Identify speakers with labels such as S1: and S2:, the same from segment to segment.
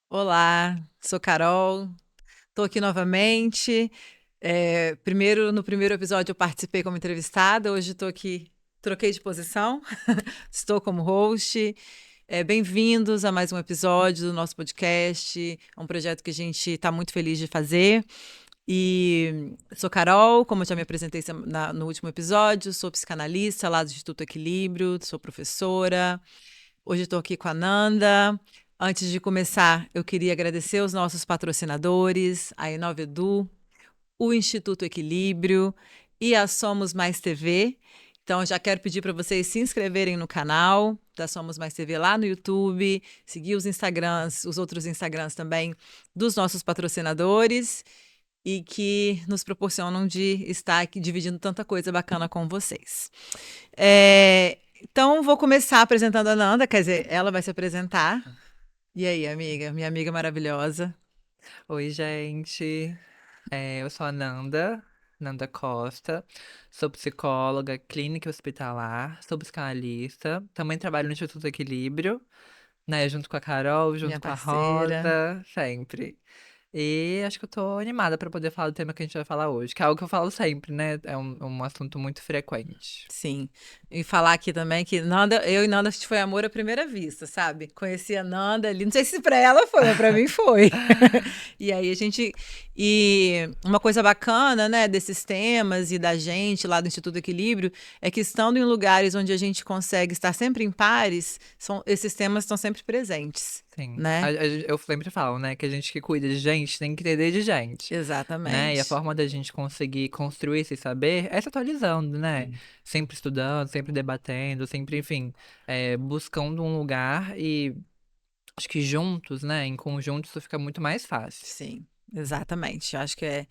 S1: Olá, sou Carol, estou aqui novamente. No primeiro episódio eu participei como entrevistada, hoje estou aqui, troquei de posição, estou como host. Bem-vindos a mais um episódio do nosso podcast, é um projeto que a gente está muito feliz de fazer. E sou Carol, como eu já me apresentei no último episódio, sou psicanalista lá do Instituto Equilíbrio, sou professora. Hoje estou aqui com a Nanda. Antes de começar, eu queria agradecer os nossos patrocinadores, a Inovedu, o Instituto Equilíbrio e a Somos Mais TV. Então, já quero pedir para vocês se inscreverem no canal da Somos Mais TV lá no YouTube, seguir os Instagrams, os outros Instagrams também dos nossos patrocinadores e que nos proporcionam de estar aqui dividindo tanta coisa bacana com vocês. Então, vou começar apresentando a Nanda, quer dizer, ela vai se apresentar. E aí, amiga? Minha amiga maravilhosa.
S2: Oi, gente. Eu sou a Nanda Costa. Sou psicóloga clínica e hospitalar, sou psicanalista. Também trabalho no Instituto Equilíbrio, né? Junto com a Carol,
S1: Minha
S2: junto com a
S1: parceira.
S2: Rosa, sempre. E acho que eu tô animada pra poder falar do tema que a gente vai falar hoje, que é algo que eu falo sempre, né? É um assunto muito frequente.
S1: Sim. E falar aqui também que Nanda, eu e Nanda, a gente foi amor à primeira vista, sabe? Conheci a Nanda ali, não sei se pra ela foi, mas pra mim foi. E aí a gente. E uma coisa bacana, né, desses temas e da gente lá do Instituto Equilíbrio é que estando em lugares onde a gente consegue estar sempre em pares, esses temas estão sempre presentes,
S2: Sim.
S1: né?
S2: Eu sempre falo, né, que a gente que cuida de gente tem que entender de gente. Né? E a
S1: Exatamente.
S2: forma da gente conseguir construir esse saber é se atualizando, né? Sempre estudando, sempre debatendo, sempre, enfim, buscando um lugar e acho que juntos, né? Em conjunto, isso fica muito mais fácil.
S1: Sim, exatamente. Acho que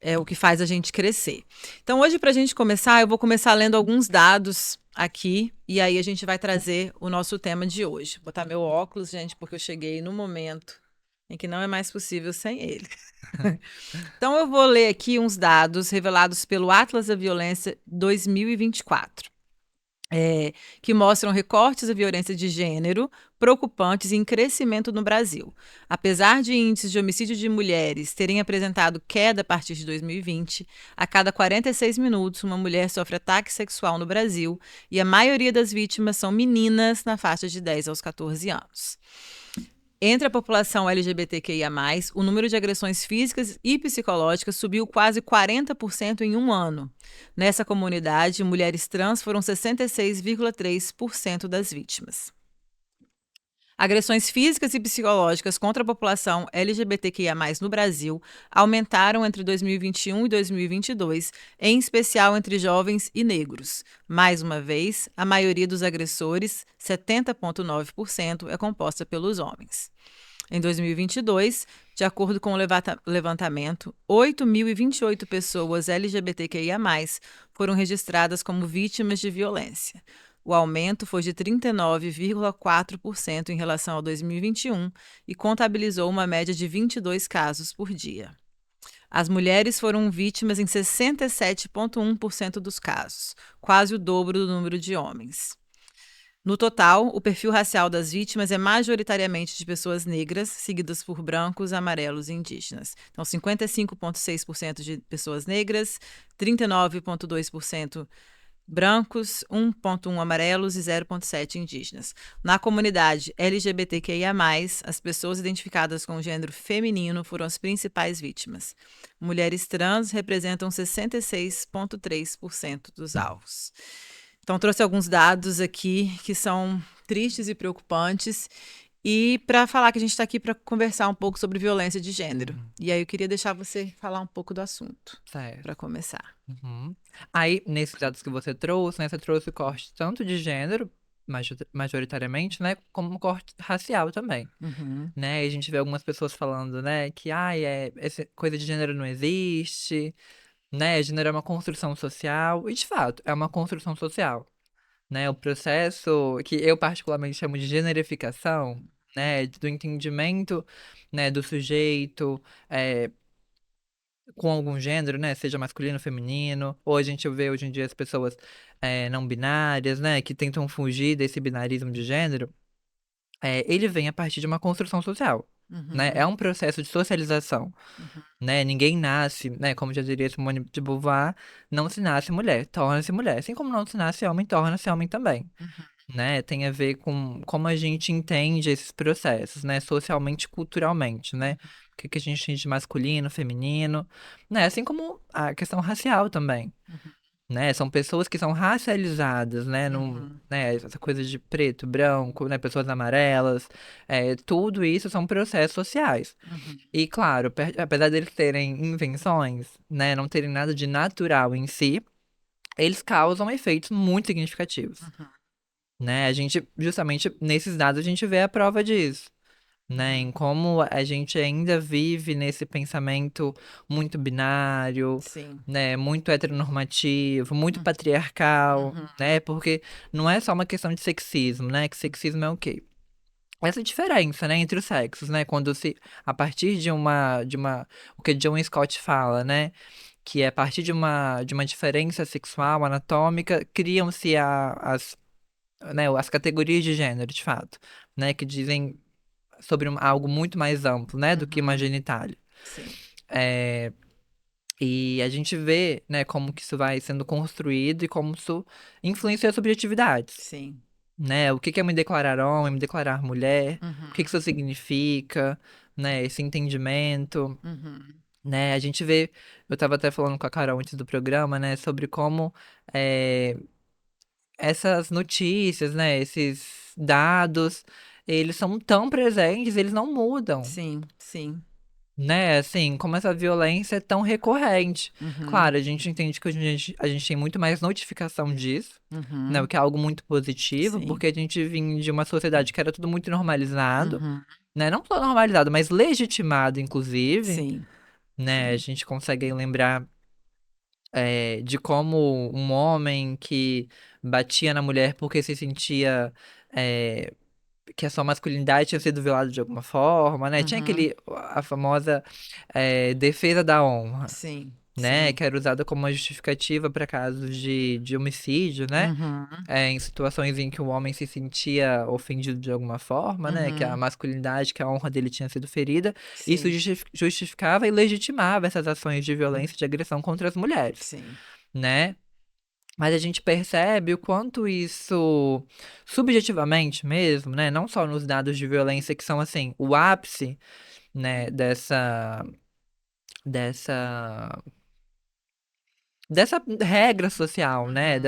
S1: é o que faz a gente crescer. Então, hoje, para a gente começar, eu vou começar lendo alguns dados aqui, e aí a gente vai trazer o nosso tema de hoje. Vou botar meu óculos, gente, porque eu cheguei no momento em que não é mais possível sem ele. Então, eu vou ler aqui uns dados revelados pelo Atlas da Violência 2024. Que mostram recortes da violência de gênero preocupantes e em crescimento no Brasil. Apesar de índices de homicídio de mulheres terem apresentado queda a partir de 2020, a cada 46 minutos uma mulher sofre ataque sexual no Brasil e a maioria das vítimas são meninas na faixa de 10 aos 14 anos. Entre a população LGBTQIA, o número de agressões físicas e psicológicas subiu quase 40% em um ano. Nessa comunidade, mulheres trans foram 66,3% das vítimas. Agressões físicas e psicológicas contra a população LGBTQIA, no Brasil, aumentaram entre 2021 e 2022, em especial entre jovens e negros. Mais uma vez, a maioria dos agressores, 70,9%, é composta pelos homens. Em 2022, de acordo com o levantamento, 8.028 pessoas LGBTQIA+, foram registradas como vítimas de violência. O aumento foi de 39,4% em relação ao 2021 e contabilizou uma média de 22 casos por dia. As mulheres foram vítimas em 67,1% dos casos, quase o dobro do número de homens. No total, o perfil racial das vítimas é majoritariamente de pessoas negras, seguidas por brancos, amarelos e indígenas. Então, 55,6% de pessoas negras, 39,2% brancos, 1,1% amarelos e 0,7% indígenas. Na comunidade LGBTQIA+, as pessoas identificadas com o gênero feminino foram as principais vítimas. Mulheres trans representam 66,3% dos alvos. Então, trouxe alguns dados aqui que são tristes e preocupantes. E para falar que a gente está aqui para conversar um pouco sobre violência de gênero.
S2: Uhum.
S1: E aí eu queria deixar você falar um pouco do assunto, para
S2: Certo.
S1: começar.
S2: Uhum. Aí, nesses dados que você trouxe, né, você trouxe o corte tanto de gênero, majoritariamente, né, como corte racial também.
S1: Uhum.
S2: Né? E a gente vê algumas pessoas falando, né, que essa coisa de gênero não existe, né? Gênero é uma construção social, e de fato, é uma construção social, né? O processo que eu particularmente chamo de generificação, né, do entendimento, né, do sujeito, é, com algum gênero, né, seja masculino, feminino, ou a gente vê hoje em dia as pessoas não binárias, né, que tentam fugir desse binarismo de gênero, ele vem a partir de uma construção social. né? É
S1: Uhum.
S2: um processo de socialização,
S1: Uhum.
S2: né? Ninguém nasce, né? Como já diria Simone de Beauvoir, não se nasce mulher, torna-se mulher. Assim como não se nasce homem, torna-se homem também,
S1: Uhum.
S2: né? Tem a ver com como a gente entende esses processos, né? Socialmente e culturalmente, né? O que que a gente entende de masculino, feminino, né? Assim como a questão racial também,
S1: Uhum.
S2: né? São pessoas que são racializadas, né? Num,
S1: Uhum.
S2: né? Essa coisa de preto, branco, né? Pessoas amarelas, tudo isso são processos sociais.
S1: Uhum.
S2: E claro, apesar deles terem invenções, né? Não terem nada de natural em si, eles causam efeitos muito significativos,
S1: Uhum.
S2: né? A gente, justamente nesses dados, a gente vê a prova disso. Né,
S1: Uhum.
S2: em como a gente ainda vive nesse pensamento muito binário,
S1: Sim.
S2: né, muito heteronormativo, muito
S1: Uhum.
S2: patriarcal,
S1: Uhum.
S2: né, porque não é só uma questão de sexismo, né, que sexismo é o quê? Essa diferença, né, entre os sexos, né, quando se, a partir o que John Scott fala, né, que é a partir de uma diferença sexual, anatômica, criam-se as categorias de gênero, de fato, né, que dizem sobre algo muito mais amplo, né, do que uma
S1: Uhum.
S2: genitália.
S1: Sim.
S2: É, e a gente vê, né, como que isso vai sendo construído e como isso influencia as subjetividades,
S1: Sim.
S2: né? O que que é me declarar homem, me declarar mulher, o que que
S1: Uhum.
S2: isso significa, né, esse entendimento,
S1: Uhum.
S2: né? A gente vê, eu estava até falando com a Carol antes do programa, né, sobre como é, essas notícias, né, esses dados, eles são tão presentes, eles não mudam.
S1: Sim. Sim.
S2: Né, assim, como essa violência é tão recorrente.
S1: Uhum.
S2: Claro, a gente entende que hoje a gente tem muito mais notificação disso, né, o
S1: Uhum.
S2: que é algo muito positivo,
S1: Sim.
S2: porque a gente vinha de uma sociedade que era tudo muito normalizado,
S1: Uhum.
S2: né, não só normalizado, mas legitimado, inclusive,
S1: Sim.
S2: né, a
S1: Sim.
S2: gente consegue aí lembrar de como um homem que batia na mulher porque se sentia é, que a sua masculinidade tinha sido violada de alguma forma, né? Tinha
S1: Uhum.
S2: a famosa defesa da honra,
S1: Sim.
S2: né?
S1: Sim.
S2: Que era usada como uma justificativa para casos de homicídio, né?
S1: Uhum.
S2: Em situações em que o homem se sentia ofendido de alguma forma, né? Que a
S1: Uhum.
S2: masculinidade, que a honra dele tinha sido ferida. Isso
S1: Sim.
S2: justificava e legitimava essas ações de violência e de agressão contra as mulheres,
S1: Sim.
S2: né? Mas a gente percebe o quanto isso, subjetivamente mesmo, né, não só nos dados de violência que são assim, o ápice, né, dessa dessa regra social, né,
S1: Uhum.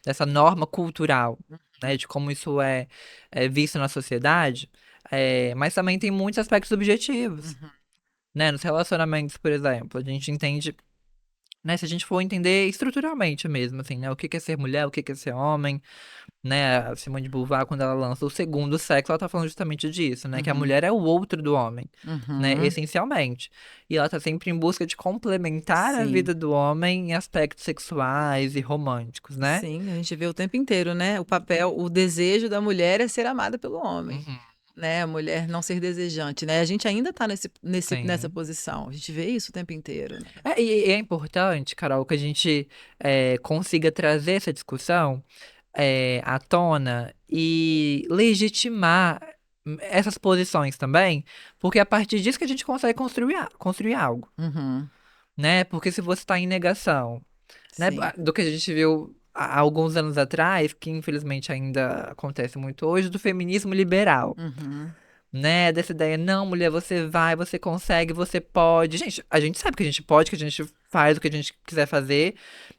S2: dessa norma cultural, né, de como isso é visto na sociedade, mas também tem muitos aspectos subjetivos,
S1: Uhum.
S2: né, nos relacionamentos, por exemplo, a gente entende, né, se a gente for entender estruturalmente mesmo, assim, né, o que que é ser mulher, o que que é ser homem, né, a Simone de Beauvoir, quando ela lança o segundo sexo, ela tá falando justamente disso, né, que a
S1: Uhum.
S2: mulher é o outro do homem, né,
S1: Uhum.
S2: essencialmente. E ela tá sempre em busca de complementar a
S1: Sim.
S2: vida do homem em aspectos sexuais e românticos, né?
S1: Sim, a gente vê o tempo inteiro, né? O papel, o desejo da mulher é ser amada pelo homem,
S2: Uhum.
S1: né? A mulher não ser desejante, né? A gente ainda tá nessa
S2: Sim.
S1: posição. A gente vê isso o tempo inteiro, né?
S2: E é importante, Carol, que a gente consiga trazer essa discussão à tona e legitimar essas posições também, porque é a partir disso que a gente consegue construir algo,
S1: Uhum.
S2: né? Porque se você está em negação, né,
S1: Sim.
S2: do que a gente viu há alguns anos atrás, que infelizmente ainda acontece muito hoje, do feminismo liberal,
S1: Uhum.
S2: né? Dessa ideia, não, mulher, você vai, você consegue, você pode. Gente, a gente sabe que a gente pode, que a gente faz o que a gente quiser fazer,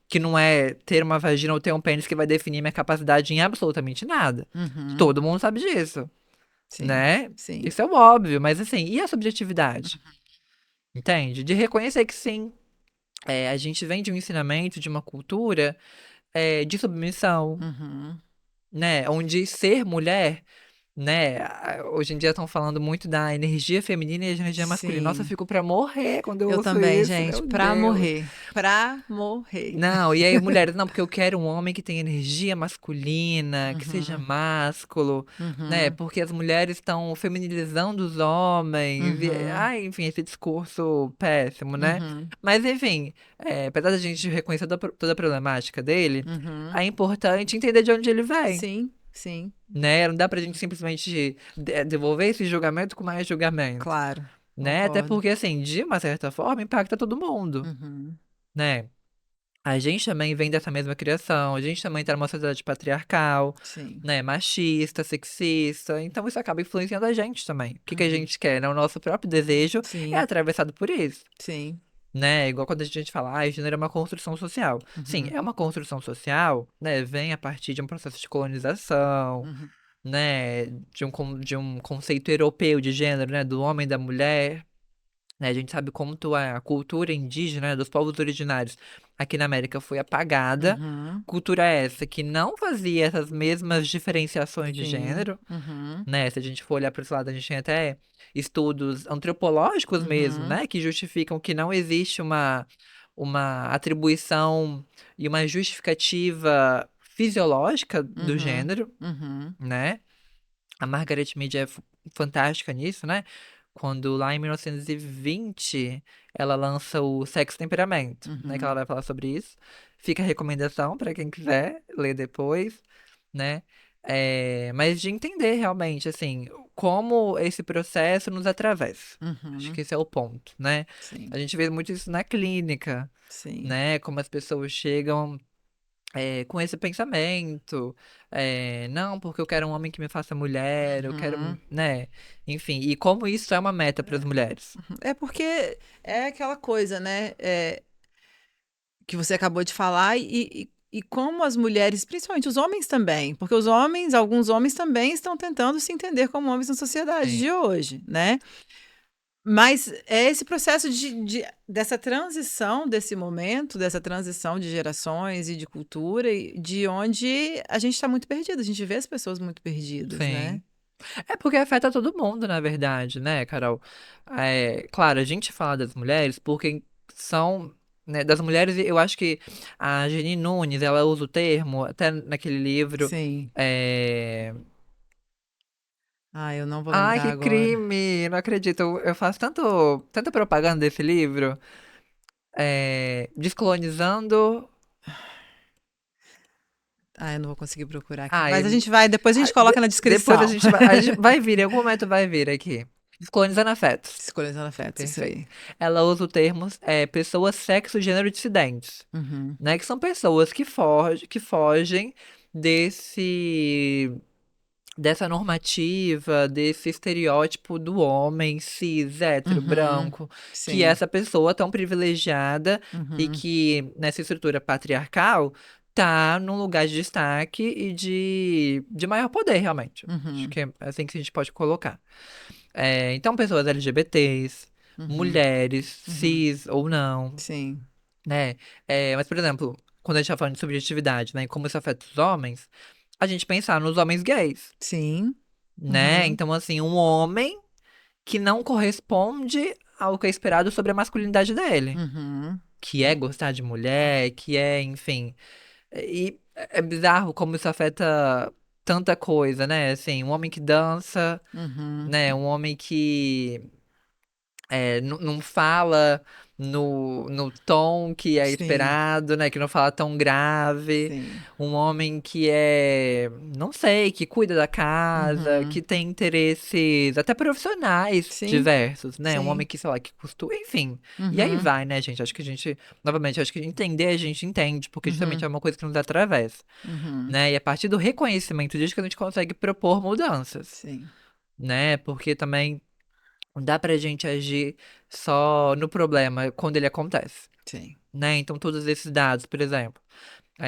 S2: que não é ter uma vagina ou ter um pênis que vai definir minha capacidade em absolutamente nada.
S1: Uhum.
S2: Todo mundo sabe disso,
S1: Sim.
S2: né?
S1: Sim.
S2: Isso é o óbvio, mas assim, e a subjetividade?
S1: Uhum.
S2: Entende? De reconhecer que sim, a gente vem de um ensinamento, de uma cultura de submissão,
S1: Uhum.
S2: né? Onde ser mulher, né? Hoje em dia estão falando muito da energia feminina e a energia masculina. Nossa, eu
S1: Sim.
S2: fico pra morrer quando eu
S1: Eu
S2: ouço
S1: também,
S2: isso,
S1: gente,
S2: meu
S1: pra
S2: Deus.
S1: morrer. Pra morrer.
S2: Não, e aí mulheres, não, porque eu quero um homem que tenha energia masculina, que seja
S1: Uhum.
S2: másculo, né?
S1: Uhum.
S2: Porque as mulheres estão feminilizando os homens.
S1: Uhum.
S2: Ai, enfim, esse discurso péssimo, né?
S1: Uhum.
S2: Mas enfim, apesar da gente reconhecer toda a problemática dele,
S1: Uhum.
S2: é importante entender de onde ele vem.
S1: Sim. sim,
S2: né? Não dá pra gente simplesmente devolver esse julgamento com mais julgamento,
S1: claro,
S2: né? Até
S1: concordo.
S2: porque, assim, de uma certa forma, impacta todo mundo,
S1: Uhum,
S2: né? A gente também vem dessa mesma criação, a gente também tá numa sociedade patriarcal,
S1: sim,
S2: né? Machista, sexista, então isso acaba influenciando a gente também. O que que a
S1: uhum,
S2: gente quer, né? O nosso próprio desejo é
S1: sim,
S2: atravessado por isso.
S1: sim,
S2: Né? Igual quando a gente fala, ah, gênero é uma construção social. Sim,
S1: uhum,
S2: é uma construção social, né? Vem a partir de um processo de colonização,
S1: uhum,
S2: né? De um conceito europeu de gênero, né? Do homem e da mulher. Né? A gente sabe como a cultura indígena, né, dos povos originários aqui na América foi apagada.
S1: uhum,
S2: Cultura essa que não fazia essas mesmas diferenciações de
S1: sim,
S2: gênero,
S1: uhum,
S2: né? Se a gente for olhar para esse lado, a gente tem até estudos antropológicos mesmo,
S1: uhum,
S2: né? Que justificam que não existe uma atribuição e uma justificativa fisiológica do
S1: uhum,
S2: gênero,
S1: uhum,
S2: né? A Margaret Mead é fantástica nisso, né? Quando lá em 1920 ela lança o Sexo e Temperamento, né? Que ela
S1: uhum.
S2: vai falar sobre isso. Fica a recomendação para quem quiser ler depois, né? Mas de entender realmente, assim, como esse processo nos atravessa. Acho
S1: Uhum,
S2: que esse é o ponto, né? A
S1: sim,
S2: gente vê muito isso na clínica,
S1: sim.
S2: né? Como as pessoas chegam com esse pensamento. Não, porque eu quero um homem que me faça mulher, eu quero,
S1: Uhum.
S2: né? Enfim, e como isso é uma meta para as mulheres.
S1: É porque é aquela coisa, né? Que você acabou de falar, e como as mulheres, principalmente os homens também, porque os homens, alguns homens também estão tentando se entender como homens na sociedade
S2: Sim,
S1: de hoje, né? Mas é esse processo dessa transição, desse momento, dessa transição de gerações e de cultura, de onde a gente está muito perdido, a gente vê as pessoas muito perdidas, né?
S2: sim. É porque afeta todo mundo, na verdade, né, Carol? Claro, a gente fala das mulheres porque são, né, das mulheres, eu acho que a Jenny Nunes, ela usa o termo, até naquele livro.
S1: Sim.
S2: é,
S1: Ah, eu não vou
S2: Ai,
S1: lembrar
S2: que
S1: agora.
S2: crime! Não acredito. Eu faço tanta propaganda desse livro. Descolonizando.
S1: Ah, eu não vou conseguir procurar aqui.
S2: Ai,
S1: Mas a gente vai, depois a gente coloca na
S2: depois
S1: descrição.
S2: a gente vai vir, em algum momento vai vir aqui. Descolonizando afetos.
S1: Escolhas afetos, isso
S2: Perfeito.
S1: aí.
S2: Ela usa o termo pessoas sexo e gênero dissidentes,
S1: Uhum,
S2: né? Que são pessoas que fogem desse dessa normativa, desse estereótipo do homem cis, hétero,
S1: uhum,
S2: branco, que é
S1: sim,
S2: essa pessoa tão privilegiada e
S1: uhum,
S2: que nessa estrutura patriarcal tá num lugar de destaque e de maior poder, realmente. Acho
S1: uhum,
S2: que é assim que a gente pode colocar. Então, pessoas LGBTs,
S1: uhum,
S2: mulheres,
S1: uhum,
S2: cis ou não,
S1: sim,
S2: né? Mas, por exemplo, quando a gente tá falando de subjetividade, né, e como isso afeta os homens, a gente pensar nos homens gays,
S1: sim,
S2: né?
S1: uhum,
S2: Então, assim, um homem que não corresponde ao que é esperado sobre a masculinidade dele,
S1: uhum,
S2: que é gostar de mulher, que é, enfim. E é bizarro como isso afeta tanta coisa, né? Assim, um homem que dança,
S1: uhum,
S2: né? Um homem que não fala no tom que é
S1: sim,
S2: esperado, né? Que não fala tão grave.
S1: sim,
S2: Um homem que não sei, que cuida da casa,
S1: uhum,
S2: que tem interesses até profissionais
S1: sim,
S2: diversos, né? Um homem
S1: sim,
S2: que, sei lá, que costura, enfim. E aí
S1: uhum,
S2: vai, né, gente? Acho que a gente, novamente, acho que entender a gente entende, porque justamente
S1: uhum,
S2: é uma coisa que nos atravessa,
S1: uhum,
S2: né? E a partir do reconhecimento disso que a gente consegue propor mudanças,
S1: sim,
S2: né? Porque também não dá pra gente agir só no problema quando ele acontece,
S1: sim,
S2: né? Então, todos esses dados, por exemplo,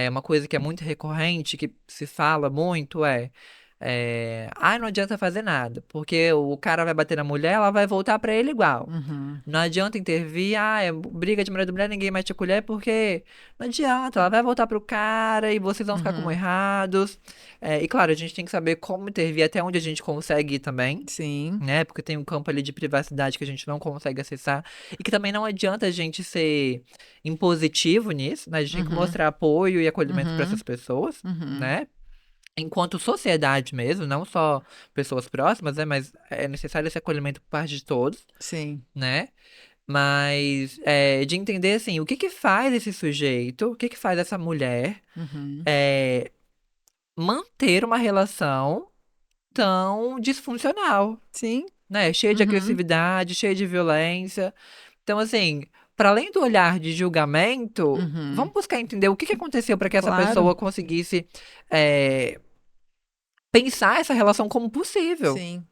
S2: uma coisa que é muito recorrente, que se fala muito não adianta fazer nada, porque o cara vai bater na mulher, ela vai voltar pra ele igual.
S1: uhum,
S2: Não adianta intervir, é briga de mulher do mulher, ninguém mete a colher, porque não adianta, ela vai voltar pro cara e vocês vão ficar como
S1: uhum,
S2: errados. E claro, a gente tem que saber como intervir, até onde a gente consegue ir também,
S1: sim,
S2: né? Porque tem um campo ali de privacidade que a gente não consegue acessar. E que também não adianta a gente ser impositivo nisso, né? A gente tem que
S1: uhum,
S2: mostrar apoio e acolhimento para
S1: uhum,
S2: essas pessoas,
S1: uhum,
S2: né? Enquanto sociedade mesmo, não só pessoas próximas, né? Mas é necessário esse acolhimento por parte de todos,
S1: sim,
S2: né? Mas de entender assim, o que que faz esse sujeito, o que que faz essa mulher
S1: uhum,
S2: é, manter uma relação tão disfuncional,
S1: Sim.
S2: né? Cheia de
S1: Uhum.
S2: agressividade, cheia de violência. Então, assim, para além do olhar de julgamento,
S1: Uhum.
S2: vamos buscar entender o que que aconteceu para que essa
S1: Claro.
S2: pessoa conseguisse pensar essa relação como possível.
S1: Sim.